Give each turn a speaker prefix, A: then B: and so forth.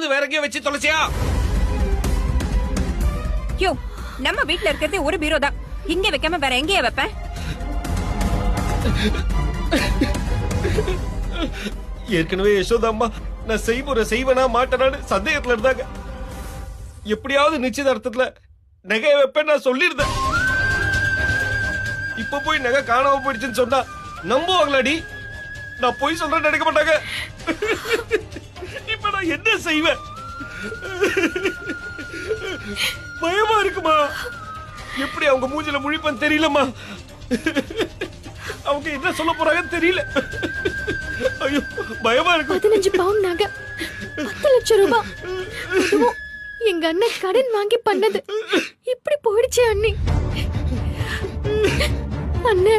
A: எங்கேயாவது வேற எங்கேயோ வச்சு தொலைச்சியா?
B: யோ, நம்ம வீட்ல இருக்கிறதே ஒரு பீரோ தான். இங்க வைக்காம வேற எங்கேயே வைப்பேன்?
A: ஏற்கனவே யசோதா அம்மா நான் செய்முறை செய்வனா மாட்டேனான்னு சந்தேகத்துல இருந்தாங்க. எப்படியாவது நிச்சயதார்த்தத்துல நகையை வைப்பேன் நான் சொல்லியிருந்தேன். இப்ப போய் நகை காணாம போயிடுச்சுன்னு சொன்னா நம்புவாங்களாடி? நான் போய் சொல்றேன்னு நினைக்க மாட்டாங்க. இப்ப நான் என்ன செய்வேன்? பயமா இருக்குமா? எப்படி அவங்க மூஞ்சில முழிப்பேன்னு தெரியலம்மா. அவங்க என்ன சொல்ல போறாங்கன்னு தெரியல. ஐயோ பயமா இருக்கு.
C: 15 பவுன் நகை, 10 லட்சம் ரூபாய். அதுவும் எங்க அண்ணன் கடன் வாங்கி பண்ணது. இப்படி போயிடுச்சு அண்ணி. அண்ணே,